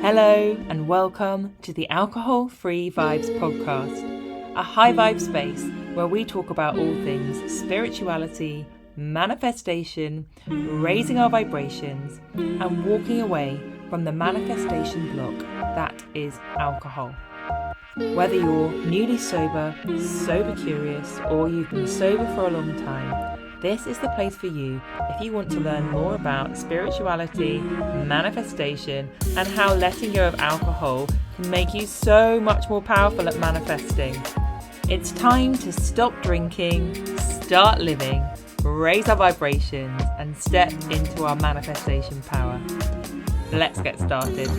Hello and welcome to the Alcohol Free Vibes podcast, a high vibe space where we talk about all things spirituality, manifestation, raising our vibrations, and walking away from the manifestation block that is alcohol. Whether you're newly sober, sober curious, or you've been sober for a long time, this is the place for you if you want to learn more about spirituality, manifestation, and how letting go of alcohol can make you so much more powerful at manifesting. It's time to stop drinking, start living, raise our vibrations, and step into our manifestation power. Let's get started.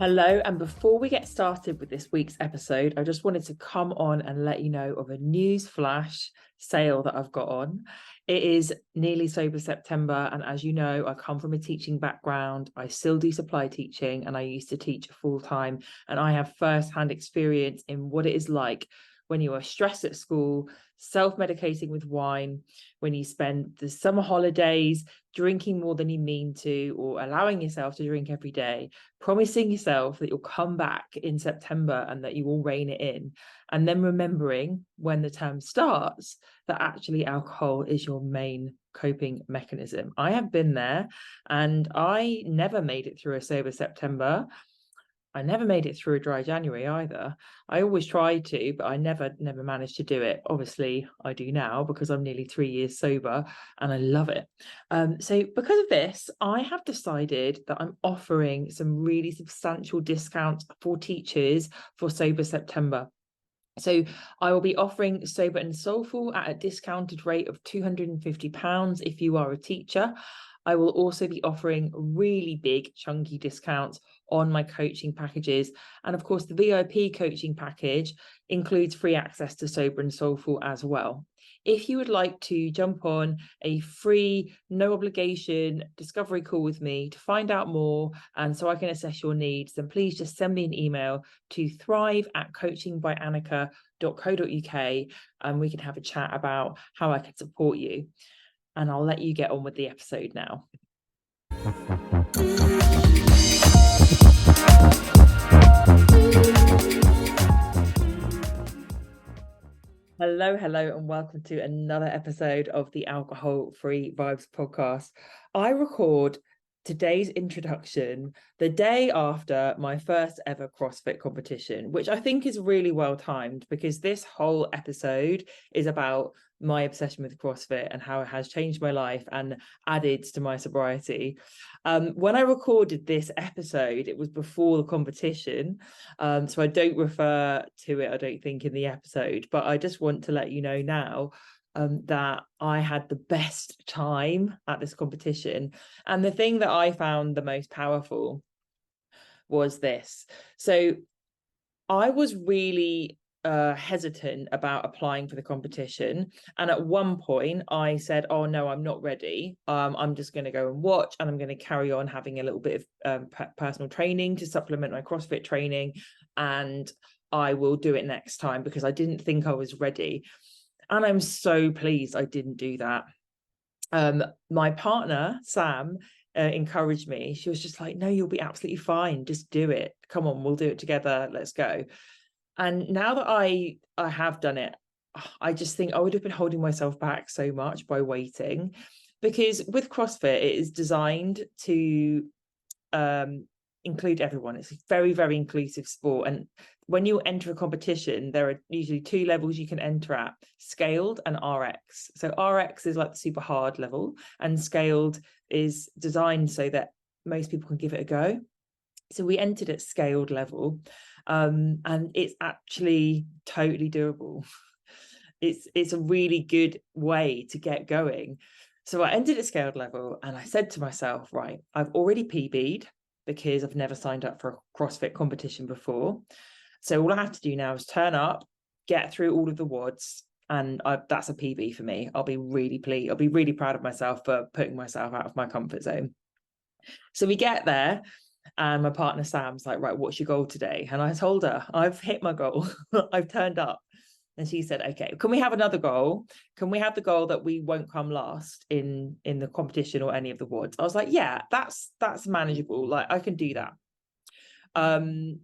Hello, and before we get started with this week's episode, I just wanted to come on and let you know of a news flash sale that I've got on. It is nearly Sober September, and as you know, I come from a teaching background. I still do supply teaching, and I used to teach full-time, and I have first-hand experience in what it is like when you are stressed at school, self-medicating with wine, when you spend the summer holidays drinking more than you mean to, or allowing yourself to drink every day, promising yourself that you'll come back in September and that you will rein it in, and then remembering when the term starts that actually alcohol is your main coping mechanism. I have been there, and I never made it through a sober September. I never made it through a dry January either. I always tried to, but I never managed to do it. Obviously, I do now because I'm nearly 3 years sober and I love it. So because of this, I have decided that I'm offering some really substantial discounts for teachers for Sober September. So I will be offering Sober and Soulful at a discounted rate of £250 if you are a teacher. I will also be offering really big chunky discounts on my coaching packages. And of course, the VIP coaching package includes free access to Sober and Soulful as well. If you would like to jump on a free, no obligation discovery call with me to find out more and so I can assess your needs, then please just send me an email to thrive@coachingbyaneka.co.uk and we can have a chat about how I can support you. And I'll let you get on with the episode now. Hello, and welcome to another episode of the Alcohol Free Vibes podcast. I record today's introduction the day after my first ever CrossFit competition, which I think is really well timed because this whole episode is about my obsession with CrossFit and how it has changed my life and added to my sobriety. When I recorded this episode, it was before the competition, so I don't refer to it, I don't think, in the episode, but I just want to let you know now that I had the best time at this competition. And the thing that I found the most powerful was this. So I was really hesitant about applying for the competition, and at one point I said, oh no, I'm not ready. I'm just going to go and watch, and I'm going to carry on having a little bit of personal training to supplement my CrossFit training, and I will do it next time because I didn't think I was ready. And I'm so pleased I didn't do that. My partner Sam encouraged me. She was just like, no, you'll be absolutely fine, just do it, come on, we'll do it together, let's go. And now that I have done it, I just think I would have been holding myself back so much by waiting, because with CrossFit, it is designed to include everyone. It's a very, very inclusive sport. And when you enter a competition, there are usually two levels you can enter at: scaled and RX. So RX is like the super hard level, and scaled is designed so that most people can give it a go. So we entered at scaled level, and it's actually totally doable. It's a really good way to get going. So I entered at scaled level, and I said to myself, right, I've already PB'd because I've never signed up for a CrossFit competition before. So all I have to do now is turn up, get through all of the WODs, and that's a PB for me. I'll be really pleased. I'll be really proud of myself for putting myself out of my comfort zone. So we get there, and my partner Sam's like, right, what's your goal today? And I told her, I've hit my goal. I've turned up. And she said, okay, can we have another goal? Can we have the goal that we won't come last in the competition or any of the WODs? I was like, yeah, that's manageable. Like, I can do that.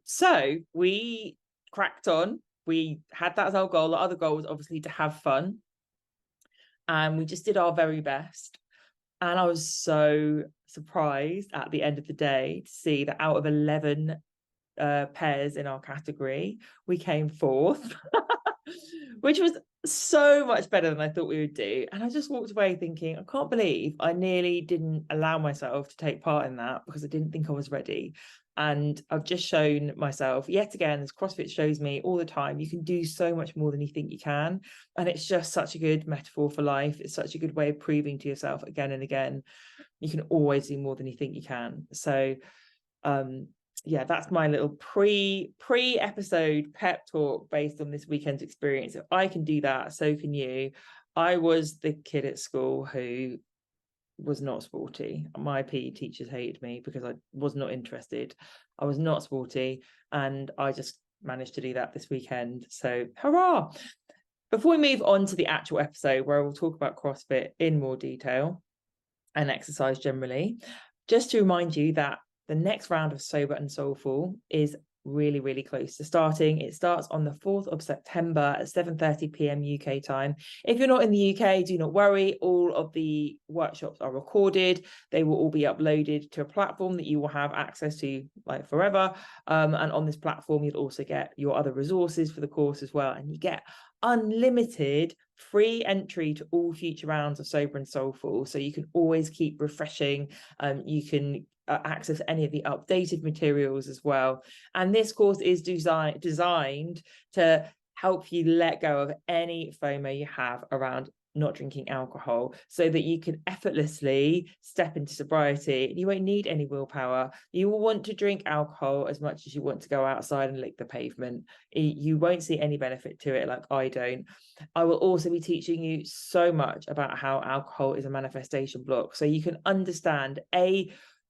So we cracked on. We had that as our goal. The other goal was obviously to have fun. And we just did our very best. And I was so surprised at the end of the day to see that out of 11 pairs in our category, we came fourth, which was so much better than I thought we would do. And I just walked away thinking, I can't believe I nearly didn't allow myself to take part in that because I didn't think I was ready. And I've just shown myself yet again, as CrossFit shows me all the time, you can do so much more than you think you can. And it's just such a good metaphor for life. It's such a good way of proving to yourself again and again, you can always do more than you think you can. So yeah, that's my little pre-episode pep talk based on this weekend's experience. If I can do that, so can you. I was the kid at school who was not sporty. My PE teachers hated me because I was not interested. I was not sporty, and I just managed to do that this weekend. So hurrah! Before we move on to the actual episode where we'll talk about CrossFit in more detail and exercise generally, just to remind you that the next round of Sober and Soulful is really, really close to starting. It starts on the 4th of September at 7:30 p.m. UK time. If you're not in the UK, do not worry. All of the workshops are recorded. They will all be uploaded to a platform that you will have access to like forever. And on this platform, you'll also get your other resources for the course as well. And you get unlimited free entry to all future rounds of Sober and Soulful. So you can always keep refreshing. You can access any of the updated materials as well. And this course is designed to help you let go of any FOMO you have around not drinking alcohol, so that you can effortlessly step into sobriety. You won't need any willpower. You will want to drink alcohol as much as you want to go outside and lick the pavement. You won't see any benefit to it, like I don't. I will also be teaching you so much about how alcohol is a manifestation block, so you can understand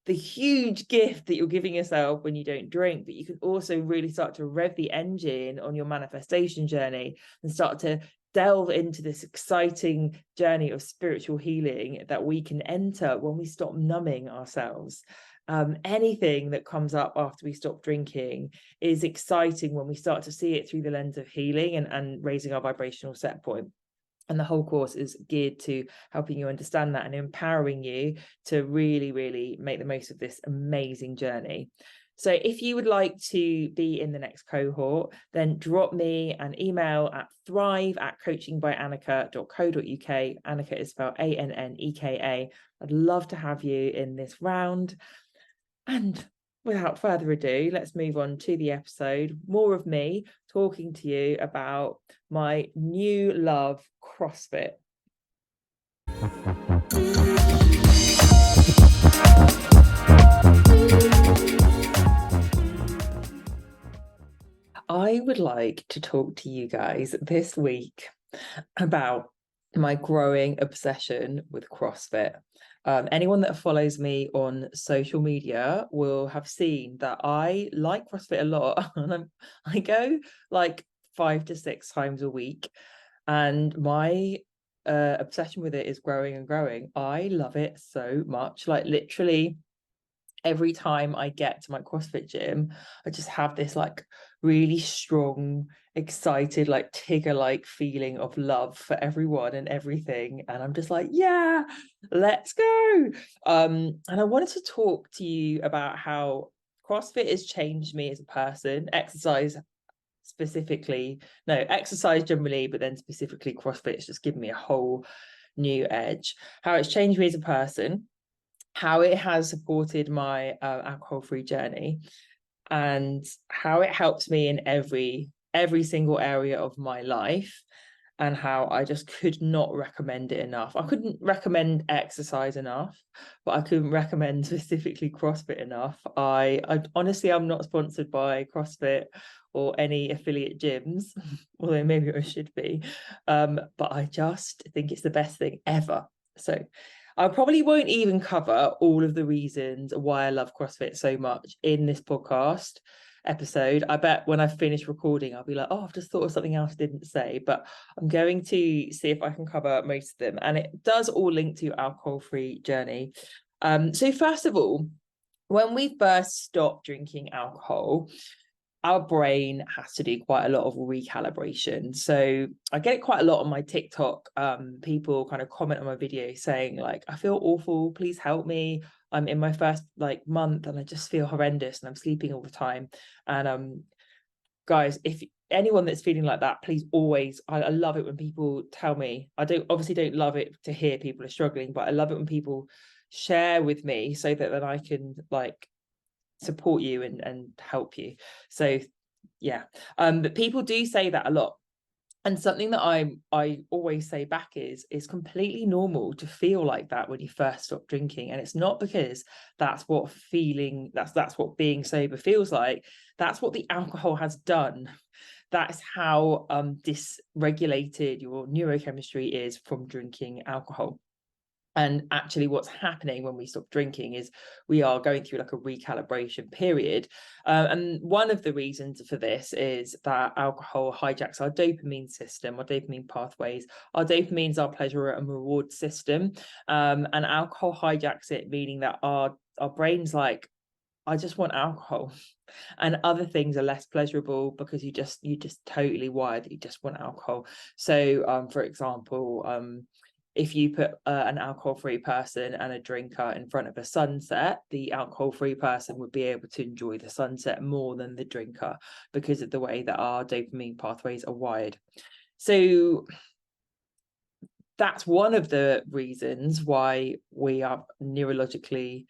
the huge gift that you're giving yourself when you don't drink, but you can also really start to rev the engine on your manifestation journey and start to delve into this exciting journey of spiritual healing that we can enter when we stop numbing ourselves. Anything that comes up after we stop drinking is exciting when we start to see it through the lens of healing and raising our vibrational set point. And the whole course is geared to helping you understand that and empowering you to really, really make the most of this amazing journey. So if you would like to be in the next cohort, then drop me an email at thrive@coachingbyanneka.co.uk. Anneka is spelled Anneka. I'd love to have you in this round. And without further ado, let's move on to the episode. More of me talking to you about my new love, CrossFit. I would like to talk to you guys this week about my growing obsession with CrossFit. Anyone that follows me on social media will have seen that I like CrossFit a lot, and I go like 5 to 6 times a week, and my obsession with it is growing and growing. I love it so much. Like literally every time I get to my CrossFit gym, I just have this like really strong, excited, like Tigger-like feeling of love for everyone and everything. And I'm just like, yeah, let's go. And I wanted to talk to you about how CrossFit has changed me as a person, exercise generally, but then specifically CrossFit has just given me a whole new edge. How it's changed me as a person, how it has supported my alcohol-free journey, and how it helps me in every single area of my life, and how I just could not recommend it enough. I couldn't recommend exercise enough, but I couldn't recommend specifically CrossFit enough. I honestly, I'm not sponsored by CrossFit or any affiliate gyms, although maybe I should be, but I just think it's the best thing ever. So I probably won't even cover all of the reasons why I love CrossFit so much in this podcast. episode, I bet when I finish recording, I'll be like, oh, I've just thought of something else I didn't say, but I'm going to see if I can cover most of them. And it does all link to alcohol-free journey. So first of all, when we first stop drinking alcohol, our brain has to do quite a lot of recalibration. So I get it quite a lot on my TikTok. People kind of comment on my video saying like, I feel awful, please help me. I'm in my first like month and I just feel horrendous and I'm sleeping all the time. And guys, if anyone that's feeling like that, please always, I love it when people tell me. I obviously don't love it to hear people are struggling, but I love it when people share with me so that then I can like support you and help you. So yeah, but people do say that a lot, and something that I always say back is completely normal to feel like that when you first stop drinking. And it's not because that's what being sober feels like. That's what the alcohol has done. That's how dysregulated your neurochemistry is from drinking alcohol. And actually what's happening when we stop drinking is we are going through like a recalibration period. And one of the reasons for this is that alcohol hijacks our dopamine system, our dopamine pathways. Our dopamine is our pleasure and reward system. And alcohol hijacks it, meaning that our brain's like, I just want alcohol. And other things are less pleasurable because you just totally wired that you just want alcohol. So for example, if you put an alcohol-free person and a drinker in front of a sunset, the alcohol-free person would be able to enjoy the sunset more than the drinker because of the way that our dopamine pathways are wired. So that's one of the reasons why we are neurologically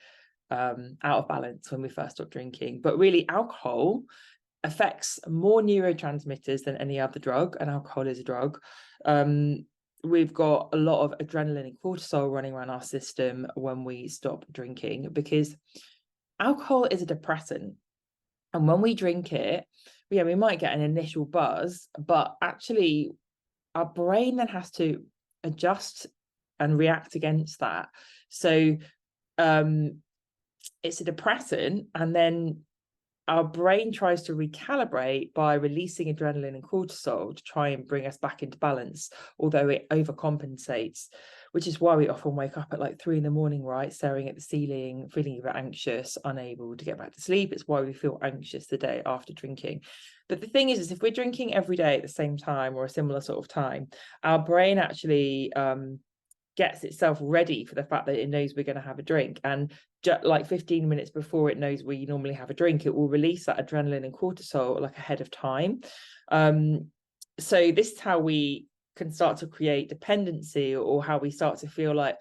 out of balance when we first stop drinking. But really, alcohol affects more neurotransmitters than any other drug, and alcohol is a drug. We've got a lot of adrenaline and cortisol running around our system when we stop drinking, because alcohol is a depressant. And when we drink it, we might get an initial buzz, but actually our brain then has to adjust and react against that. So it's a depressant, and then our brain tries to recalibrate by releasing adrenaline and cortisol to try and bring us back into balance, although it overcompensates, which is why we often wake up at like 3 a.m, right, staring at the ceiling, feeling a bit anxious, unable to get back to sleep. It's why we feel anxious the day after drinking. But the thing is if we're drinking every day at the same time or a similar sort of time, our brain actually gets itself ready for the fact that it knows we're going to have a drink, and just like 15 minutes before it knows we normally have a drink, it will release that adrenaline and cortisol like ahead of time. So this is how we can start to create dependency, or how we start to feel like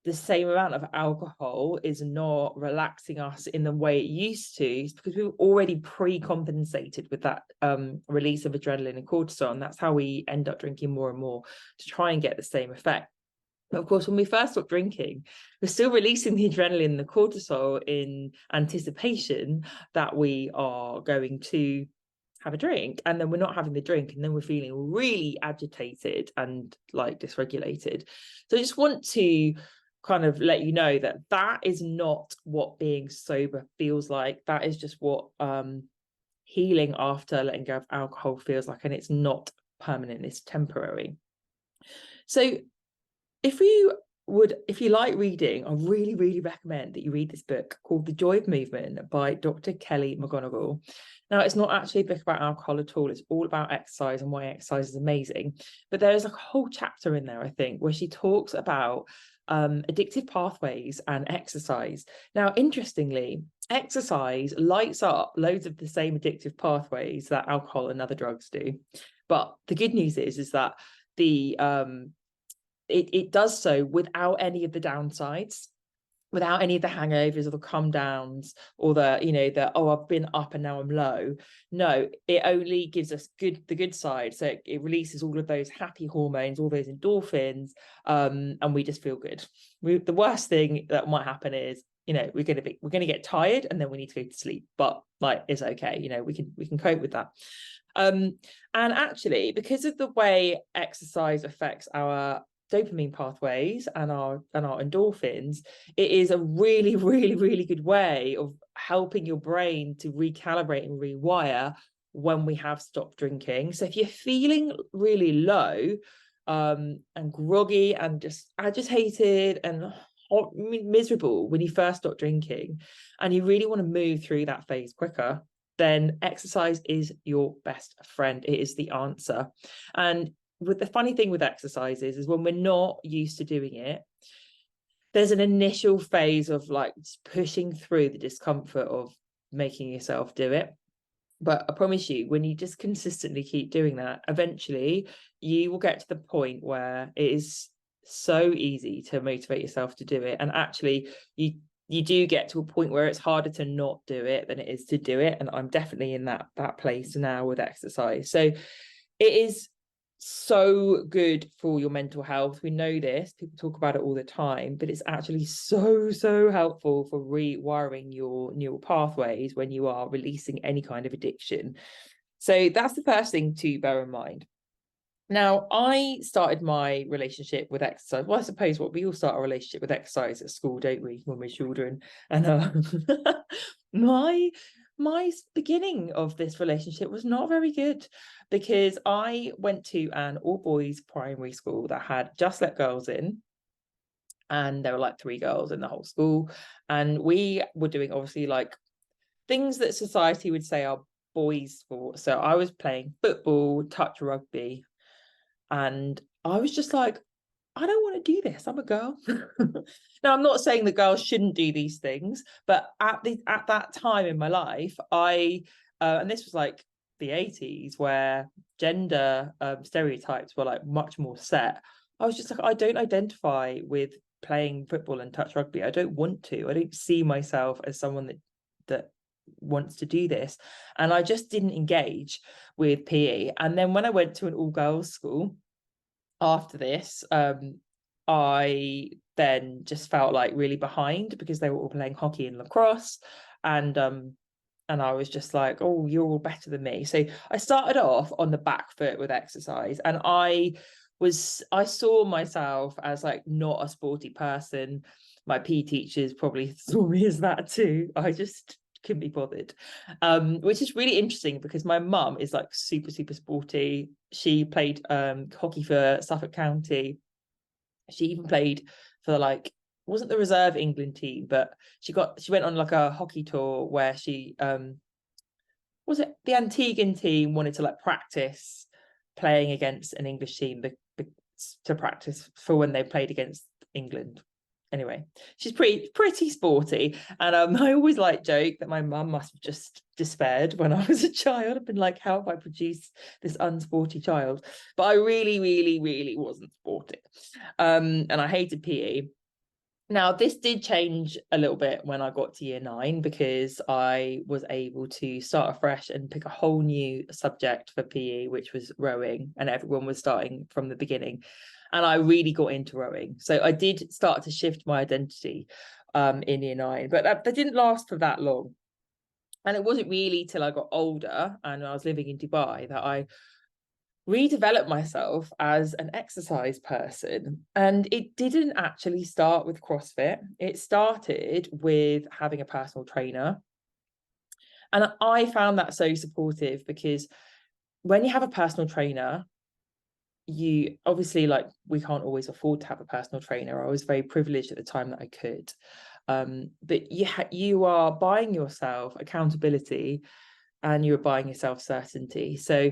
the same amount of alcohol is not relaxing us in the way it used to. It's because we were already pre-compensated with that release of adrenaline and cortisol, and that's how we end up drinking more and more to try and get the same effect. But of course, when we first stop drinking, we're still releasing the adrenaline and the cortisol in anticipation that we are going to have a drink, and then we're not having the drink, and then we're feeling really agitated and like dysregulated. So I just want to kind of let you know that that is not what being sober feels like. That is just what healing after letting go of alcohol feels like, and it's not permanent, it's temporary. So if you like reading, I really, really recommend that you read this book called The Joy of Movement by Dr. Kelly McGonigal. Now, it's not actually a book about alcohol at all. It's all about exercise and why exercise is amazing. But there's a whole chapter in there, I think, where she talks about addictive pathways and exercise. Now, interestingly, exercise lights up loads of the same addictive pathways that alcohol and other drugs do. But the good news is that it does so without any of the downsides, without any of the hangovers or the come downs or the oh, I've been up and now I'm low. No, it only gives us the good side. So it releases all of those happy hormones, all those endorphins, and we just feel good. The worst thing that might happen is we're going to get tired and then we need to go to sleep, but like it's okay. We can cope with that. And actually, because of the way exercise affects our dopamine pathways and our endorphins, it is a really, really, really good way of helping your brain to recalibrate and rewire when we have stopped drinking. So if you're feeling really low and groggy and just agitated and miserable when you first stop drinking, and you really want to move through that phase quicker, then exercise is your best friend. It is the answer. And with the funny thing with exercises is when we're not used to doing it, there's an initial phase of like pushing through the discomfort of making yourself do it. But I promise you, when you just consistently keep doing that, eventually you will get to the point where it is so easy to motivate yourself to do it. And actually you do get to a point where it's harder to not do it than it is to do it. And I'm definitely in that place now with exercise. So it is so good for your mental health. We know this, people talk about it all the time, but it's actually so helpful for rewiring your neural pathways when you are releasing any kind of addiction. So that's the first thing to bear in mind. Now, I started my relationship with exercise. Well, I suppose what we all start a relationship with exercise at school, don't we, when we're children? And my beginning of this relationship was not very good, because I went to an all-boys primary school that had just let girls in, and there were like 3 girls in the whole school, and we were doing obviously like things that society would say are boys' sports. So I was playing football, touch rugby, and I was just like, I don't want to do this. I'm a girl. Now, I'm not saying the girls shouldn't do these things, but at that time in my life, and this was like the 80s, where gender stereotypes were like much more set. I was just like, I don't identify with playing football and touch rugby. I don't want to. I don't see myself as someone that wants to do this. And I just didn't engage with PE. And then when I went to an all-girls school after this, I then just felt like really behind, because they were all playing hockey and lacrosse, and I was just like, oh, you're all better than me. So I started off on the back foot with exercise, and I saw myself as like not a sporty person. My PE teachers probably saw me as that too. I just couldn't be bothered, which is really interesting, because my mum is like super sporty. She played hockey for Suffolk County. She even played for like, wasn't the reserve England team, but she went on like a hockey tour where she was it the Antiguan team wanted to like practice playing against an English team to practice for when they played against England. Anyway, she's pretty sporty, and I always like joke that my mum must have just despaired when I was a child. I've been like, how have I produced this unsporty child? But I really wasn't sporty, and I hated PE. Now, this did change a little bit when I got to year 9, because I was able to start afresh and pick a whole new subject for PE, which was rowing, and everyone was starting from the beginning. And I really got into rowing. So I did start to shift my identity in year 9, but that didn't last for that long. And it wasn't really till I got older and I was living in Dubai that I redevelop myself as an exercise person. And it didn't actually start with CrossFit. It started with having a personal trainer. And I found that so supportive, because when you have a personal trainer, you obviously, like, we can't always afford to have a personal trainer. I was very privileged at the time that I could. But you are buying yourself accountability, and you're buying yourself certainty. So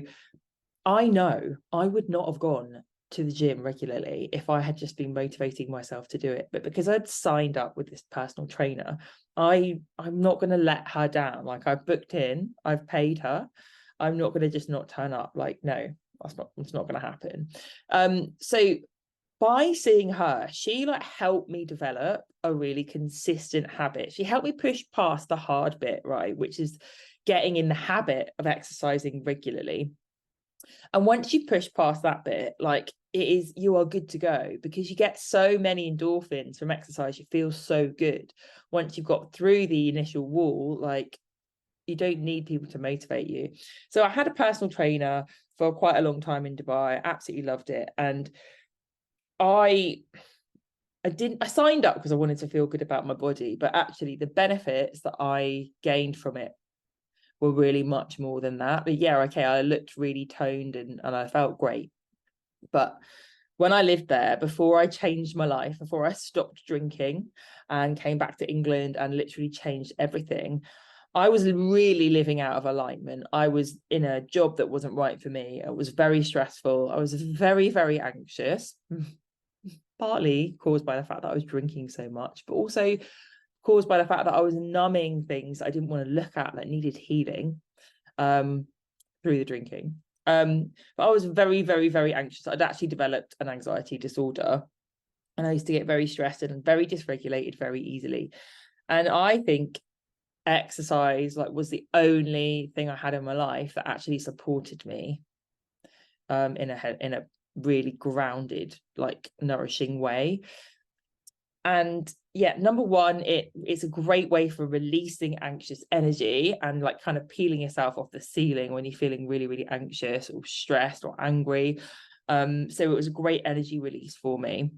I know I would not have gone to the gym regularly if I had just been motivating myself to do it. But because I'd signed up with this personal trainer, I'm not going to let her down. Like, I've booked in, I've paid her. I'm not going to just not turn up. Like, no, it's not going to happen. So by seeing her, she like helped me develop a really consistent habit. She helped me push past the hard bit, right, which is getting in the habit of exercising regularly. And once you push past that bit, like, you are good to go, because you get so many endorphins from exercise. You feel so good once you've got through the initial wall. Like, you don't need people to motivate you. So I had a personal trainer for quite a long time in Dubai. I absolutely loved it. And I signed up because I wanted to feel good about my body, but actually the benefits that I gained from it were really much more than that. But yeah, okay, I looked really toned and I felt great. But when I lived there, before I changed my life, before I stopped drinking and came back to England and literally changed everything, I was really living out of alignment. I was in a job that wasn't right for me. It was very stressful. I was very, very anxious, partly caused by the fact that I was drinking so much, but also caused by the fact that I was numbing things I didn't want to look at that needed healing through the drinking. But I was very, very, very anxious. I'd actually developed an anxiety disorder, and I used to get very stressed and very dysregulated very easily. And I think exercise was the only thing I had in my life that actually supported me in a really grounded, nourishing way. And yeah, number one, it's a great way for releasing anxious energy and kind of peeling yourself off the ceiling when you're feeling really, really anxious or stressed or angry. So it was a great energy release for me.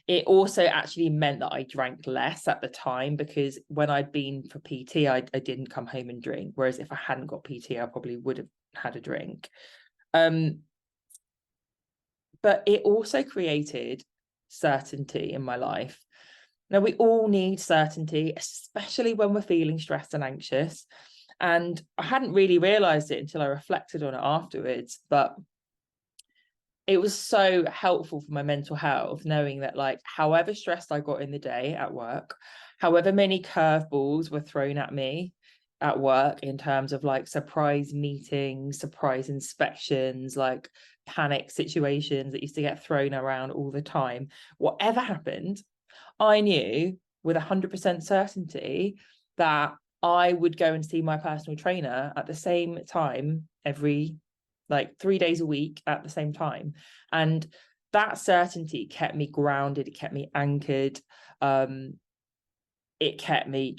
It also actually meant that I drank less at the time, because when I'd been for PT, I didn't come home and drink. Whereas if I hadn't got PT, I probably would have had a drink. But it also created certainty in my life. Now, we all need certainty, especially when we're feeling stressed and anxious. And I hadn't really realized it until I reflected on it afterwards, but it was so helpful for my mental health, knowing that however stressed I got in the day at work, however many curveballs were thrown at me at work in terms of surprise meetings, surprise inspections, panic situations that used to get thrown around all the time, whatever happened, I knew with 100% certainty that I would go and see my personal trainer at the same time every 3 days a week at the same time. And that certainty kept me grounded. It kept me anchored. It kept me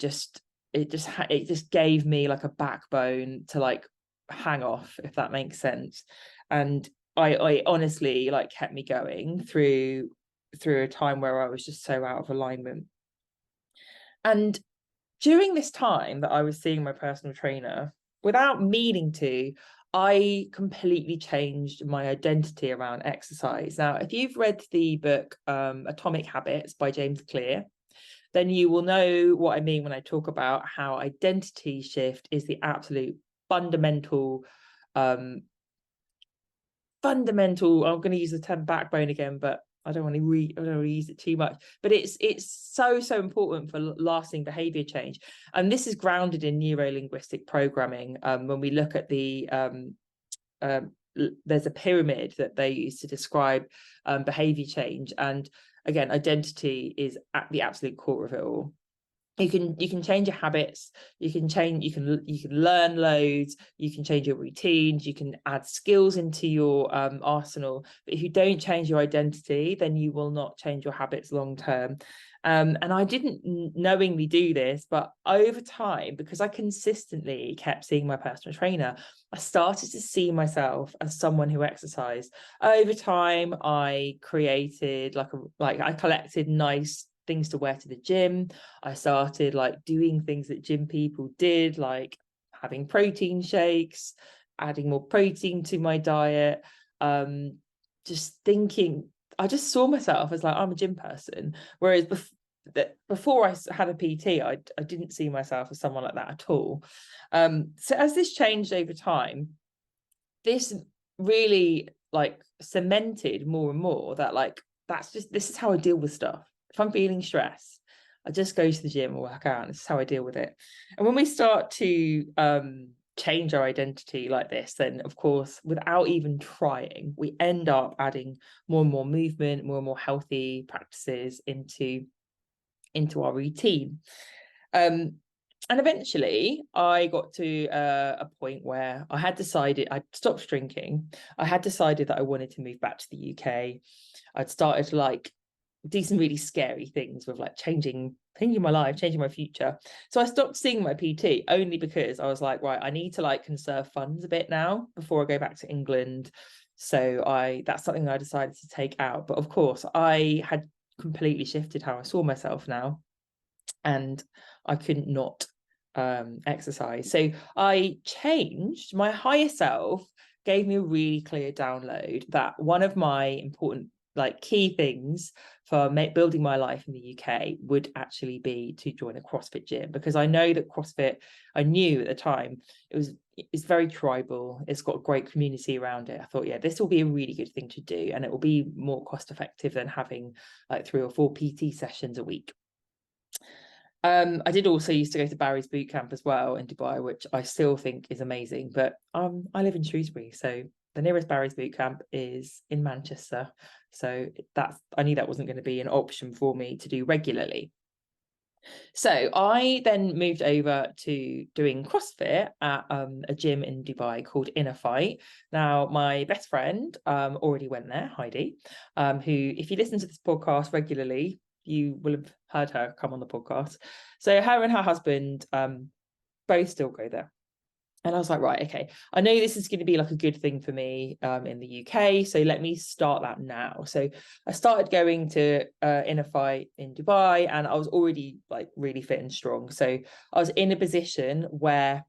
it just gave me a backbone to hang off, if that makes sense. And I honestly kept me going through a time where I was just so out of alignment. And during this time that I was seeing my personal trainer, without meaning to, I completely changed my identity around exercise. Now, if you've read the book Atomic Habits by James Clear, then you will know what I mean when I talk about how identity shift is the absolute fundamental, I'm going to use the term backbone again, but I don't want to use it too much, but it's so important for lasting behavior change. And this is grounded in neuro-linguistic programming. When we look at there's a pyramid that they use to describe behavior change, and again, identity is at the absolute core of it all. You can change your habits, you can learn loads, you can change your routines, you can add skills into your arsenal, but if you don't change your identity, then you will not change your habits long term. And I didn't knowingly do this, but over time, because I consistently kept seeing my personal trainer, I started to see myself as someone who exercised. Over time, I created I collected nice things to wear to the gym. I started doing things that gym people did, like having protein shakes, adding more protein to my diet. Just thinking, I just saw myself as I'm a gym person. Whereas before I had a PT, I didn't see myself as someone like that at all. So as this changed over time, this really cemented more and more that this is how I deal with stuff. If I'm feeling stressed, I just go to the gym and work out, and this is how I deal with it. And when we start to change our identity like this, then of course, without even trying, we end up adding more and more movement, more and more healthy practices into our routine. And eventually I got to a point where I had decided I'd stopped drinking. I had decided that I wanted to move back to the UK. I'd started to do some really scary things with changing my life, changing my future. So I stopped seeing my PT, only because I was right, I need to conserve funds a bit now before I go back to England. So that's something I decided to take out. But of course, I had completely shifted how I saw myself now, and I couldn't not exercise. So I changed. My higher self gave me a really clear download that one of my important key things for building my life in the UK would actually be to join a CrossFit gym, because I know that CrossFit, I knew at the time, it's very tribal, it's got a great community around it. I thought, yeah, this will be a really good thing to do, and it will be more cost effective than having like 3 or 4 PT sessions a week. I did also used to go to Barry's boot camp as well in Dubai, which I still think is amazing. But I live in Shrewsbury, so the nearest Barry's boot camp is in Manchester. So I knew that wasn't going to be an option for me to do regularly. So I then moved over to doing CrossFit at a gym in Dubai called Inner Fight. Now, my best friend already went there, Heidi, who, if you listen to this podcast regularly, you will have heard her come on the podcast. So her and her husband both still go there. And I was like, right, okay, I know this is going to be like a good thing for me in the UK, so let me start that now. So I started going to Inner Fight in Dubai, and I was already like really fit and strong. So I was in a position where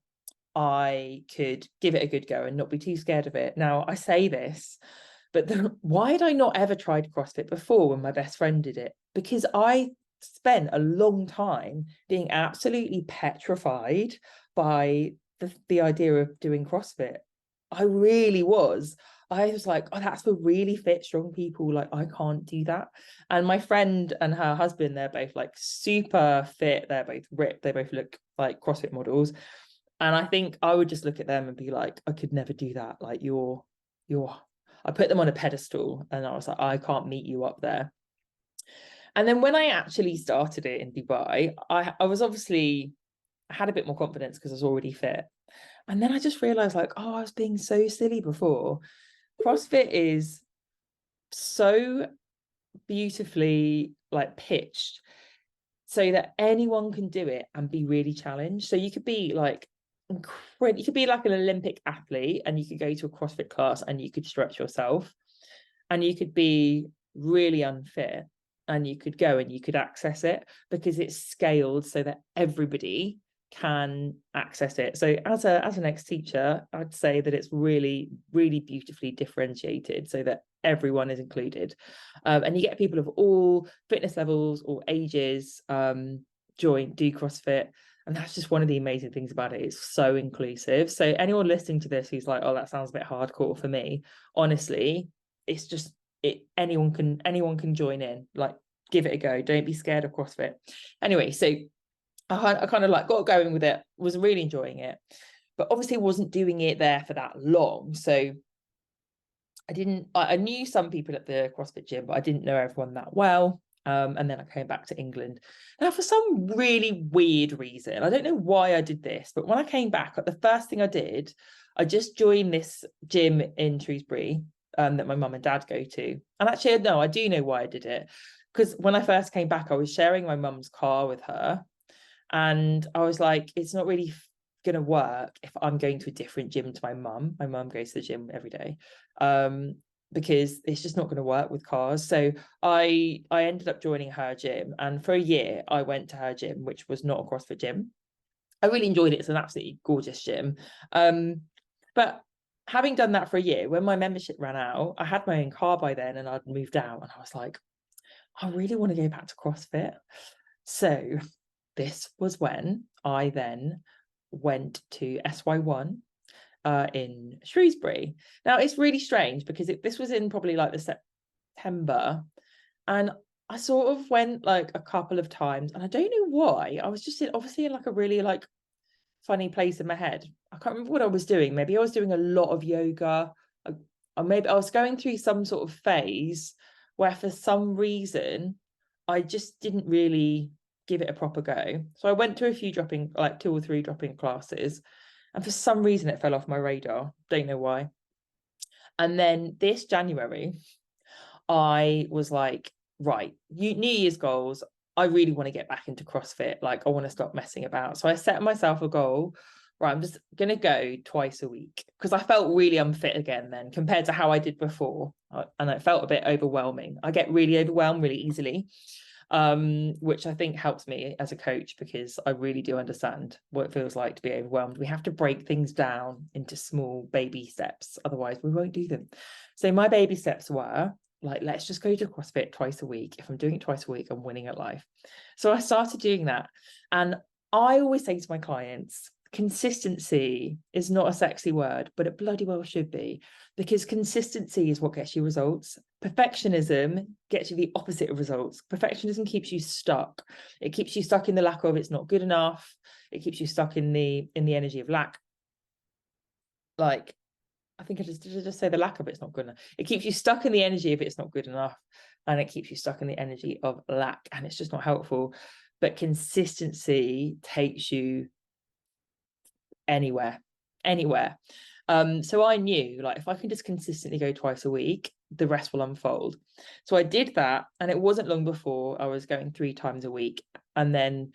I could give it a good go and not be too scared of it. Now, I say this, but why had I not ever tried CrossFit before when my best friend did it? Because I spent a long time being absolutely petrified by the idea of doing CrossFit. I really was. I was like, oh, that's for really fit, strong people. Like, I can't do that. And my friend and her husband, they're both like super fit. They're both ripped. They both look like CrossFit models. And I think I would just look at them and be like, I could never do that. Like, I put them on a pedestal, and I was like, I can't meet you up there. And then when I actually started it in Dubai, I was obviously, I had a bit more confidence because I was already fit. And then I just realized, like, oh, I was being so silly before. CrossFit is so beautifully like pitched so that anyone can do it and be really challenged. So you could be like incredible, you could be like an Olympic athlete, and you could go to a CrossFit class and you could stretch yourself, and you could be really unfit and you could go and you could access it, because it's scaled so that everybody can access it. So as an ex-teacher, I'd say that it's really, really beautifully differentiated so that everyone is included, and you get people of all fitness levels or ages do CrossFit. And that's just one of the amazing things about it. It's so inclusive. So anyone listening to this who's like, oh, that sounds a bit hardcore for me, honestly, it's just anyone can join in. Like, give it a go. Don't be scared of CrossFit. Anyway, so I kind of like got going with it, was really enjoying it, but obviously wasn't doing it there for that long. So I knew some people at the CrossFit gym, but I didn't know everyone that well. And then I came back to England. Now, for some really weird reason, I don't know why I did this, but when I came back, the first thing I did, I just joined this gym in Shrewsbury that my mum and dad go to. And actually, no, I do know why I did it. Because when I first came back, I was sharing my mum's car with her. And I was like, it's not really going to work if I'm going to a different gym to my mum. My mum goes to the gym every day, because it's just not going to work with cars. So I ended up joining her gym. And for a year, I went to her gym, which was not a CrossFit gym. I really enjoyed it. It's an absolutely gorgeous gym. But having done that for a year, when my membership ran out, I had my own car by then, and I'd moved out. And I was like, I really want to go back to CrossFit. So this was when I then went to SY1 in Shrewsbury. Now, it's really strange because this was in probably like the September, and I sort of went like a couple of times, and I don't know why. I was just obviously in like a really like funny place in my head. I can't remember what I was doing. Maybe I was doing a lot of yoga, or maybe I was going through some sort of phase where for some reason I just didn't really give it a proper go. So I went to a few 2 or 3 drop-in classes, and for some reason it fell off my radar. Don't know why. And then this January, I was like, right, New Year's goals. I really want to get back into CrossFit. Like, I want to stop messing about. So I set myself a goal right, I'm just going to go twice a week, because I felt really unfit again then compared to how I did before. And it felt a bit overwhelming. I get really overwhelmed really easily, which I think helps me as a coach, because I really do understand what it feels like to be overwhelmed. We have to break things down into small baby steps, otherwise we won't do them. So my baby steps were like, let's just go to CrossFit twice a week. If I'm doing it twice a week, I'm winning at life. So I started doing that. And I always say to my clients, consistency is not a sexy word, but it bloody well should be, because consistency is what gets you results. Perfectionism gets you the opposite of results. Perfectionism keeps you stuck. It keeps you stuck in the lack of, it's not good enough. It keeps you stuck in the energy of lack. Like, I think did I just say the lack of it's not good enough? It keeps you stuck in the energy of it's not good enough, and it keeps you stuck in the energy of lack, and it's just not helpful. But consistency takes you anywhere. So I knew, like, if I can just consistently go twice a week, the rest will unfold. So I did that, and it wasn't long before I was going 3 times a week, and then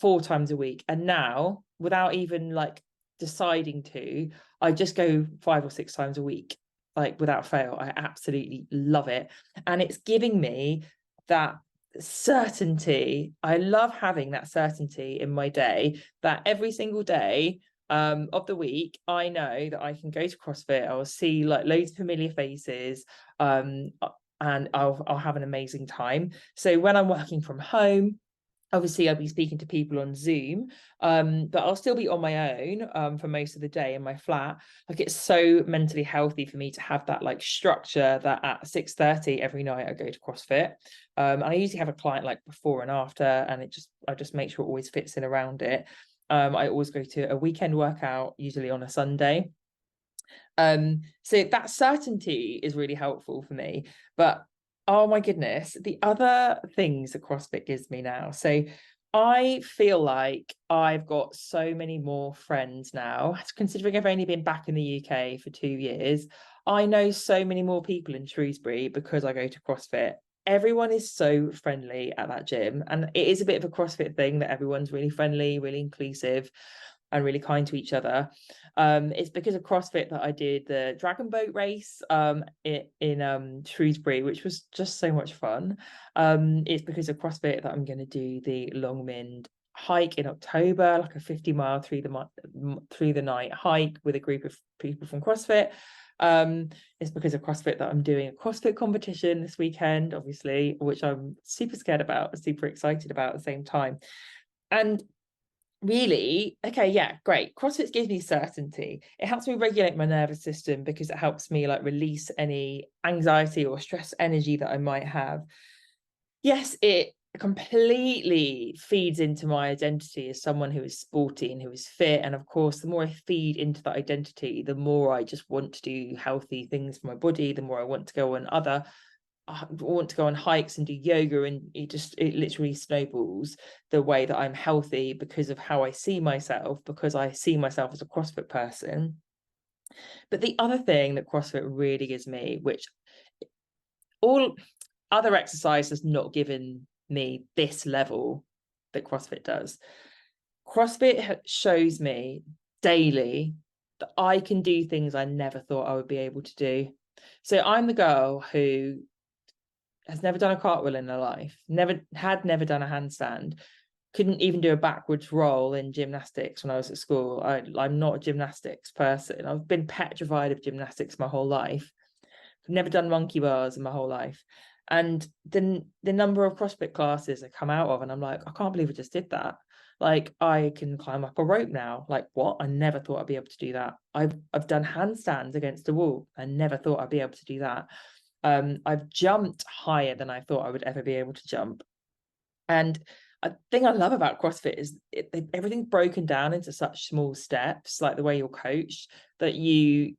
4 times a week, and now, without even like deciding to, I just go 5 or 6 times a week, like without fail. I absolutely love it, and it's giving me that certainty. I love having that certainty in my day, that every single day of the week, I know that I can go to CrossFit, I'll see like loads of familiar faces, and I'll have an amazing time. So when I'm working from home, obviously I'll be speaking to people on Zoom, but I'll still be on my own for most of the day in my flat. Like, it's so mentally healthy for me to have that like structure, that at 6:30 every night I go to CrossFit. And I usually have a client like before and after, and I just make sure it always fits in around it. I always go to a weekend workout, usually on a Sunday. So that certainty is really helpful for me. But oh my goodness, the other things that CrossFit gives me now. So I feel like I've got so many more friends now, considering I've only been back in the UK for 2 years. I know so many more people in Shrewsbury because I go to CrossFit. Everyone is so friendly at that gym, and it is a bit of a CrossFit thing that everyone's really friendly, really inclusive, and really kind to each other. It's because of CrossFit that I did the dragon boat race in Shrewsbury, which was just so much fun. It's because of CrossFit that I'm going to do the Longmynd hike in October, like a 50-mile through the night hike with a group of people from CrossFit. It's because of CrossFit that I'm doing a CrossFit competition this weekend, obviously, which I'm super scared about, super excited about at the same time. And really, okay, yeah, great. CrossFit gives me certainty. It helps me regulate my nervous system because it helps me like release any anxiety or stress energy that I might have. Yes, it completely feeds into my identity as someone who is sporty and who is fit. And of course, the more I feed into that identity, the more I just want to do healthy things for my body, the more I want to go on hikes and do yoga, and it literally snowballs the way that I'm healthy because of how I see myself, because I see myself as a CrossFit person. But the other thing that CrossFit really gives me, which all other exercise has not given me this level that CrossFit does. CrossFit shows me daily that I can do things I never thought I would be able to do. So I'm the girl who has never done a cartwheel in her life, never done a handstand, couldn't even do a backwards roll in gymnastics when I was at school. I'm not a gymnastics person. I've been petrified of gymnastics my whole life. I've never done monkey bars in my whole life. And the number of CrossFit classes I come out of, and I'm like, I can't believe I just did that. Like, I can climb up a rope now. Like, what? I never thought I'd be able to do that. I've done handstands against a wall. I never thought I'd be able to do that. I've jumped higher than I thought I would ever be able to jump. And a thing I love about CrossFit is everything's broken down into such small steps, like the way you're coached, that you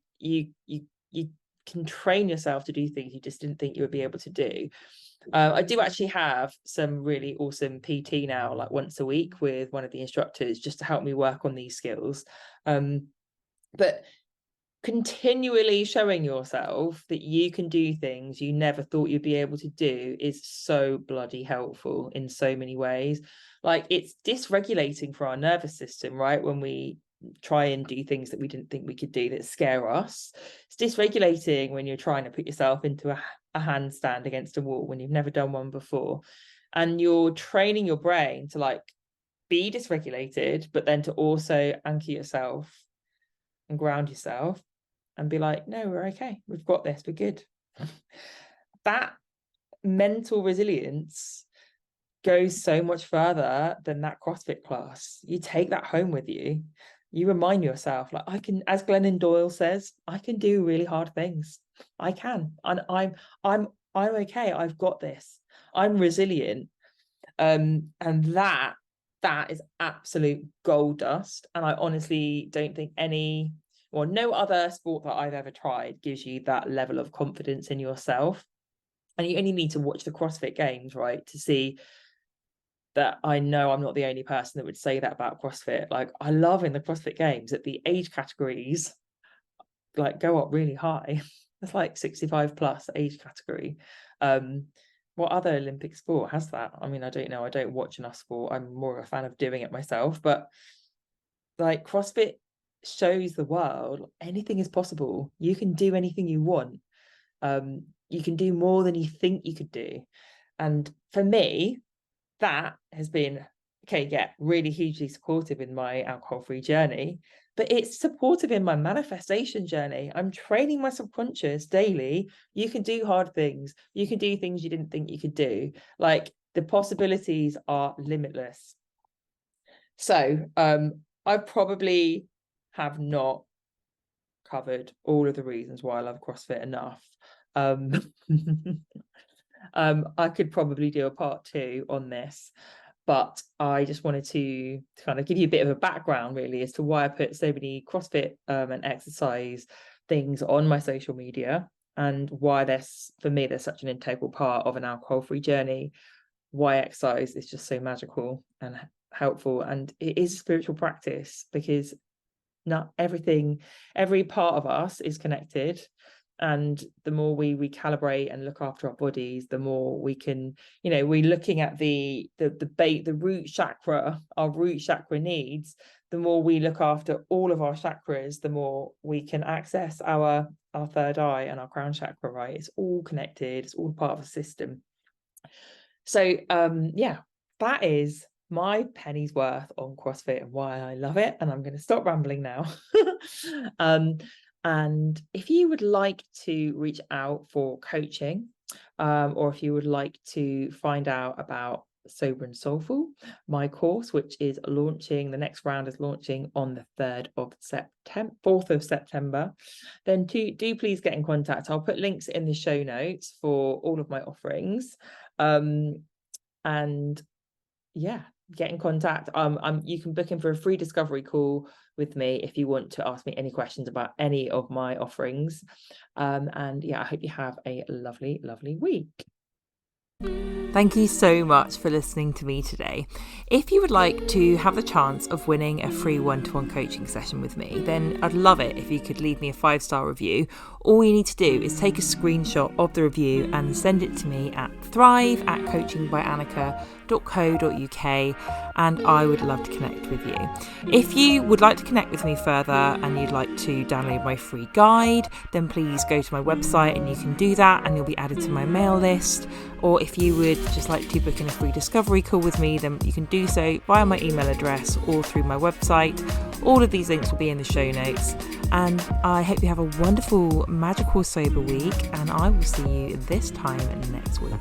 can train yourself to do things you just didn't think you would be able to do. I do actually have some really awesome PT now, like once a week with one of the instructors, just to help me work on these skills. But continually showing yourself that you can do things you never thought you'd be able to do is so bloody helpful in so many ways. Like, it's dysregulating for our nervous system, right? When we try and do things that we didn't think we could do that scare us. It's dysregulating when you're trying to put yourself into a handstand against a wall when you've never done one before, and you're training your brain to like be dysregulated, but then to also anchor yourself and ground yourself and be like, no, we're okay, we've got this, we're good. That mental resilience goes so much further than that CrossFit class. You take that home with you. You remind yourself, like, I can, as Glennon Doyle says, I can do really hard things. I can, and I'm okay. I've got this. I'm resilient. And that is absolute gold dust. And I honestly don't think no other sport that I've ever tried gives you that level of confidence in yourself. And you only need to watch the CrossFit Games, right, to see that I know I'm not the only person that would say that about CrossFit. Like, I love in the CrossFit Games that the age categories like go up really high. It's like 65 plus age category. What other Olympic sport has that? I mean, I don't know. I don't watch enough sport. I'm more a fan of doing it myself. But like, CrossFit shows the world anything is possible. You can do anything you want. You can do more than you think you could do. And for me, that has been, really hugely supportive in my alcohol-free journey, but it's supportive in my manifestation journey. I'm training my subconscious daily. You can do hard things. You can do things you didn't think you could do. Like, the possibilities are limitless. So I probably have not covered all of the reasons why I love CrossFit enough. I could probably do a part 2 on this, but I just wanted to kind of give you a bit of a background really as to why I put so many CrossFit and exercise things on my social media, and why for me they're such an integral part of an alcohol-free journey, why exercise is just so magical and helpful, and it is a spiritual practice, because not every part of us is connected. And the more we recalibrate and look after our bodies, the more we can, we're looking at the root chakra, our root chakra needs. The more we look after all of our chakras, the more we can access our third eye and our crown chakra, right? It's all connected. It's all part of a system. So, that is my penny's worth on CrossFit and why I love it. And I'm going to stop rambling now. And if you would like to reach out for coaching, or if you would like to find out about Sober and Soulful, my course, which is launching, the next round is launching on the 4th of September, then do please get in contact. I'll put links in the show notes for all of my offerings. And yeah, get in contact. You can book in for a free discovery call with me if you want to ask me any questions about any of my offerings. And yeah, I hope you have a lovely, lovely week. Thank you so much for listening to me today. If you would like to have the chance of winning a free one-to-one coaching session with me, then I'd love it if you could leave me a 5-star review. All you need to do is take a screenshot of the review and send it to me at thrive@coachingbyanneka.co.uk, and I would love to connect with you. If you would like to connect with me further and you'd like to download my free guide, then please go to my website and you can do that, and you'll be added to my mail list. Or if you would just like to book in a free discovery call with me, then you can do so via my email address or through my website. All of these links will be in the show notes. And I hope you have a wonderful, magical, sober week, and I will see you this time next week.